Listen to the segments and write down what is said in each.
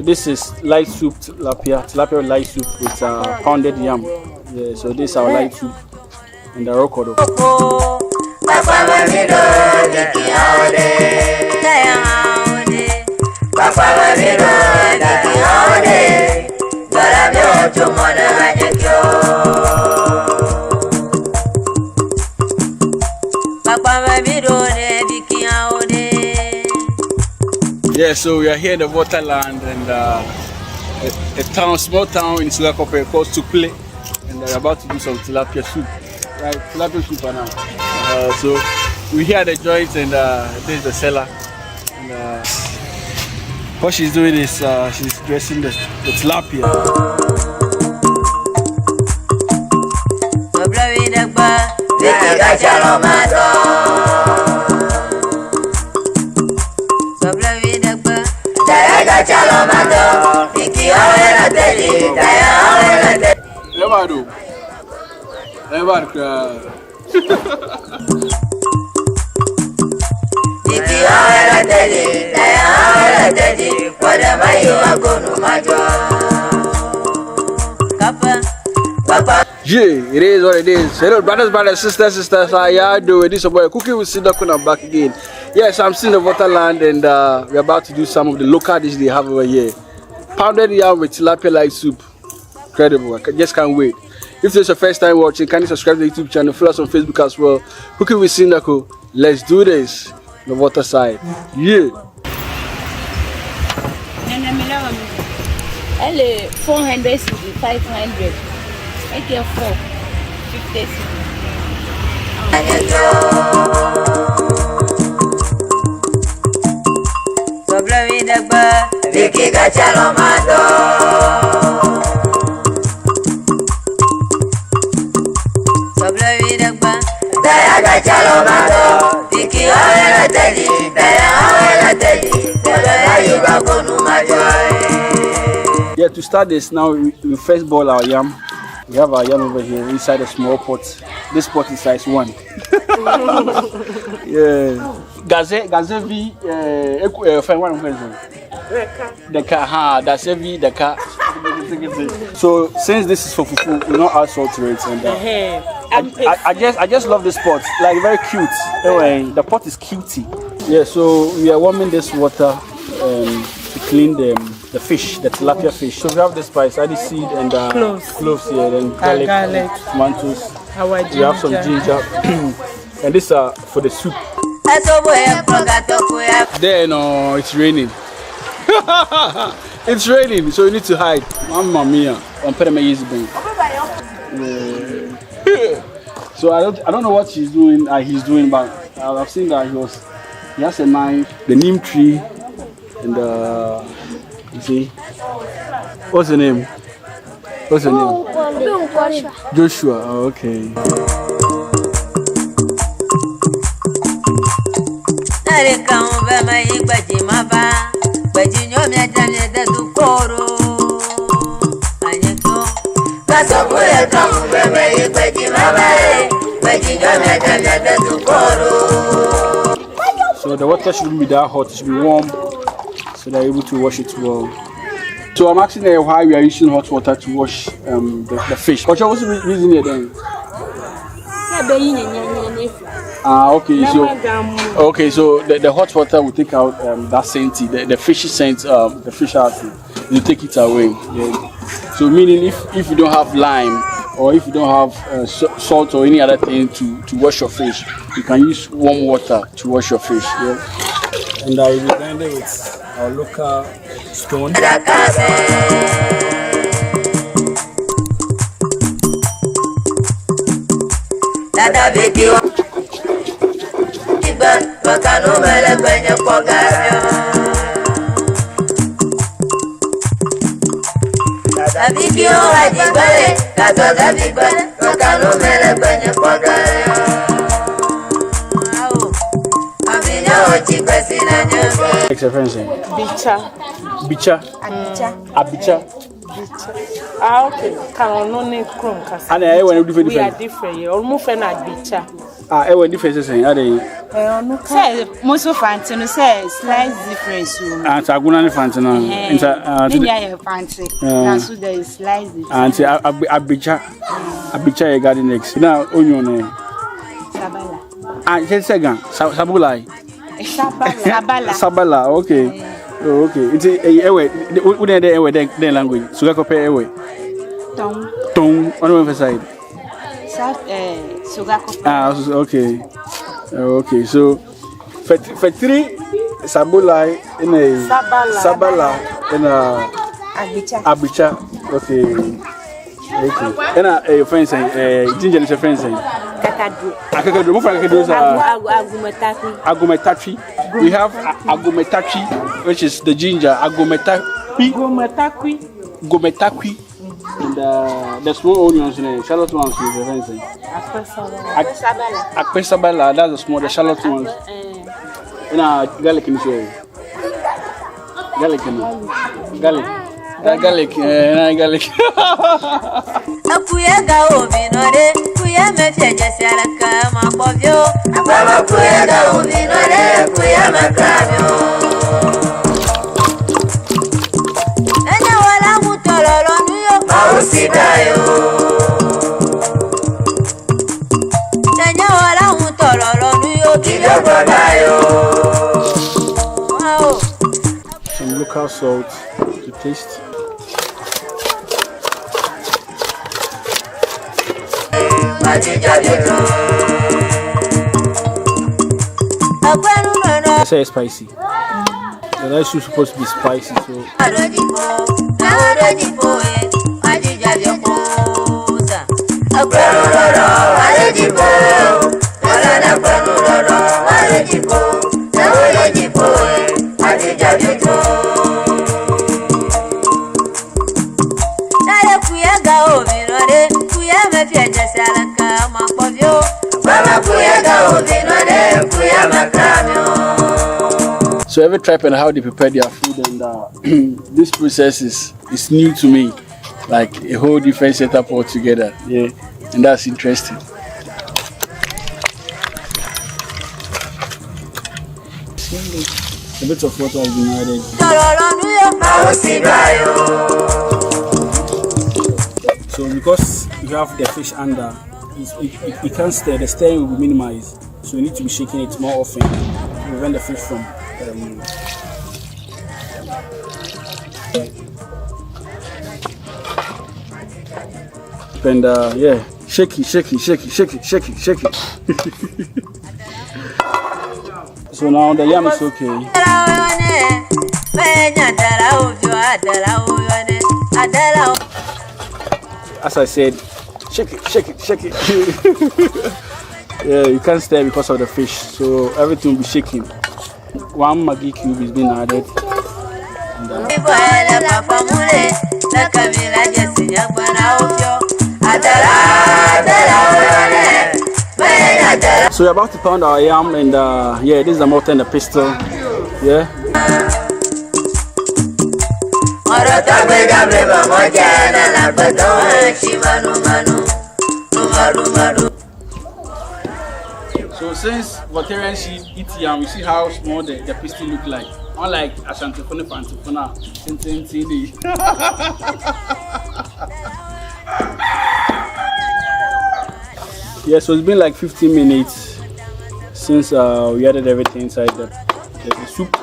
This is light soup tilapia light soup with pounded yam. Yeah, so this is our light soup and the rokodo. Yeah, so we are here in the waterland and a town, small town in Sindaco called Tukle, and we're about to do some tilapia soup, right? Tilapia soup now. So we're here at the joint, and this is the seller. And what she's doing is she's dressing the tilapia. Yeah, it is what it is. Hello, brothers, sisters, how y'all doing? This is your boy Cookie with Sindaco, and I'm back again. Yes, I'm still in the waterland, and we're about to do some of the local dishes they have over here. Pounded yam with tilapia light soup. Incredible, I just can't wait. If this is your first time watching, kindly subscribe to the YouTube channel, follow us on Facebook as well. Cookie with Sindaco. Let's do this. The water side. Yeah. 400 cedi, 500. Make it 450 Yeah, to start this now, we first boil our yam. We have our yam over here inside a small pot. This pot is size 1. Yeah. Gazevi, so since this is for fufu, we don't add salt to it, and I just love this pot, like very cute. Anyway, the pot is cutie. Yeah, so we are warming this water to clean the fish, the tilapia fish. So we have the spice, seed and cloves here, then garlic, tomatoes. We have some ginger, and this are for the soup. There, no, it's raining. It's raining, so you need to hide. Mamma mia, so I don't know what he's doing, but I've seen that he has a knife, the neem tree, and you see, what's the name? Joshua. Oh, okay. So the water shouldn't be that hot, it should be warm, so they're able to wash it well. So I'm asking why we are using hot water to wash the fish. What's the reason here then? Okay, so the hot water will take out that scent, the fishy scent, the fish acid. You take it away. Yeah. So meaning if you don't have lime or if you don't have salt or any other thing to wash your fish, you can use warm water to wash your fish. Yeah. And I will blend it with our local stone. Bicha. Ah, okay. Can only chrome cast. And I want different. We are different. You almost find a bicha. Ah, I want different. Are they? Say most of fancy no say slight difference. Ah, so aguna ni fancy no. Inja fancy. Na so there is slight difference. And abicha e garden next. Now onion Sabala. Ah, just second. Sabulai. Sabala. Okay. Oh, okay. It's ewe. We dey ewe den language. Sugar kope ewe. Tong. On one side. Sugar kope. Ah, okay. Okay. So for 3 sabulai in a sabala in a abicha. Okay. Okay. And a friend saying ginger is a friend saying Kakadu. Agumetachi. We have agumetachi, which is the ginger. Agumetachi. And the small onions in it. Shallot ones is the friend saying Akpa Sabala. That's the small, the shallot ones. And garlic in the garlic. Garlic. Akuyega obinore, kuyame fyeje alaka makovyo. Akwa kuyega obinore, kuyame kamyo. Enya wala mutololo nuyo pausidayo. Enya wala mutololo nuyo kidogodayo. Wow. Some local salt to taste. I say it's spicy. The rice is supposed to be spicy, so. So every tribe and how they prepare their food, and this process is new to me, like a whole different setup altogether. Yeah, and that's interesting. A bit of water has been added. So because you have the fish under, you can't stir. The stirring will be minimized. So you need to be shaking it more often to prevent the fish from. And yeah, shake it. So now the yam is okay. As I said, shake it. Yeah, you can't stir because of the fish, so everything will be shaking. 1 Maggi cube is being added. So we're about to pound our yam, and yeah, this is the mortar and the pestle. Yeah. So since Voltarians eat yam, you see how small the pestle look like. Unlike Ashantofone Pantofona, TD. Yeah, so it's been like 15 minutes since we added everything inside the soup.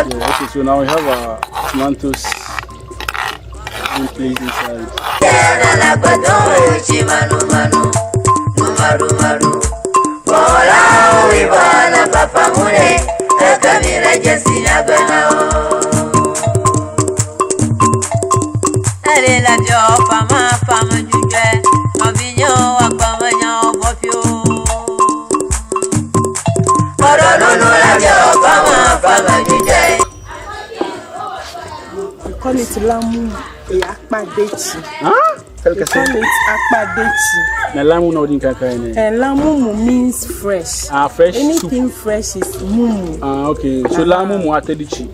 Yeah, okay, so now we have our tomatoes in place inside. call it lamu Akpa Detsi. Huh? They call it Akpa Detsi. Na lamu no din kaka ne. Lamu means fresh. Fresh Anything soup. fresh is mumu. Okay. So lamu mu atedichi.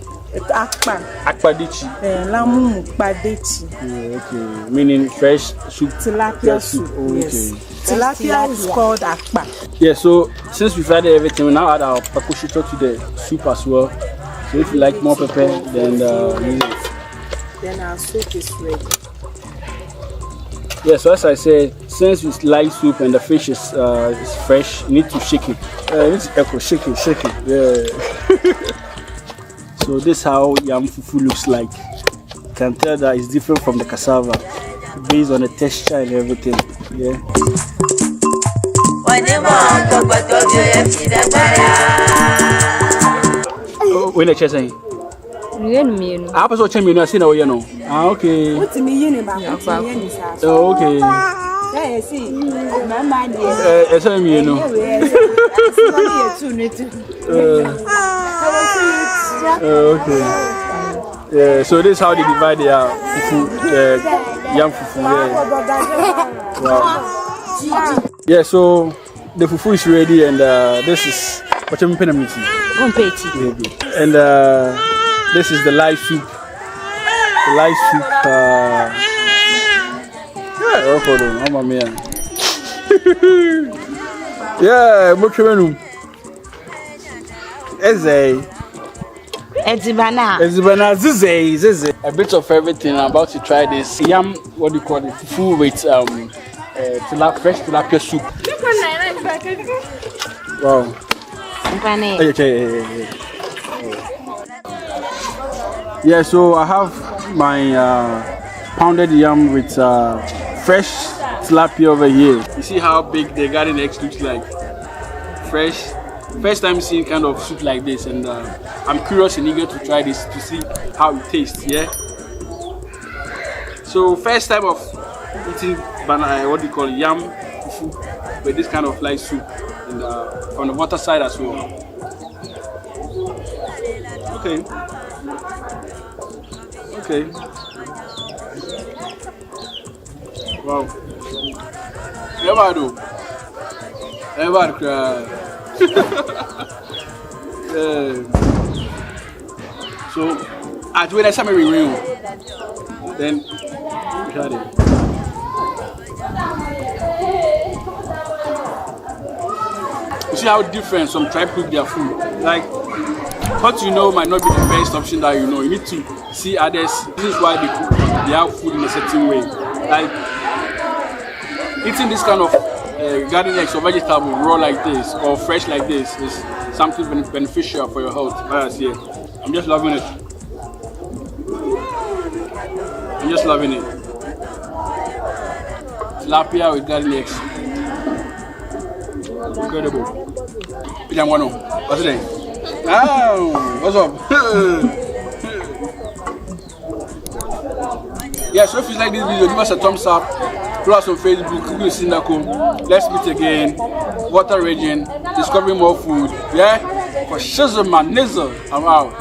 Akpa. Akpa Detsi. Lamu Akpa Detsi. Okay. Meaning fresh soup. Tilapia soup. Okay. Yes. Tilapia is called Akpa. Yeah, so since we've added everything, we now add our pakushito to the soup as well. So if you like more pepper, then use it. Then our soup is ready. Yeah, so as I said, since it's light soup and the fish is fresh, you need to shake it. You need to echo, shake it. Yeah. So this is how yam fufu looks like. You can tell that it's different from the cassava based on the texture and everything. Yeah. When the chest I was watching me, I see now, you know. Okay. What's me in about? Okay. Yeah, see, Mama, It's a me, you know. Okay. Yeah, so this is how they divide their fufu, yam fufu. Yeah. Wow. Yeah, so the fufu is ready, and this is what I'm going to and this is the live soup. The live soup. Yeah, oh man. Yeah, Mokemenu. Ezibana, Zize. A bit of everything. I'm about to try this yam. What do you call it? Fufu with fresh tilapia soup. Wow. Yeah, so I have my pounded yam with fresh tilapia over here. You see how big the garden eggs looks like? Fresh. First time seeing kind of soup like this, and I'm curious and eager to try this to see how it tastes. Yeah. So first time of eating what do you call it? Yam fufu with this kind of light soup, and on the water side as well. Okay. Wow. Everybody cry. So, I do it as Simmering real. Then, got it. You see how different some tribes cook their food. Like, what you know might not be the best option that you know. You need to see others. This is why they cook their food in a certain way. Like, eating this kind of garden eggs or vegetable raw like this or fresh like this is something beneficial for your health. I'm just loving it. Tilapia with garden eggs. Incredible. What's the name? Oh, what's up? Yeah, so if you like this video, give us a thumbs up. Follow us on Facebook, Google Sindaco. Let's meet again. VOLTA Region, discovering more food. Yeah? For Shizzle Man Nizzle, I'm out.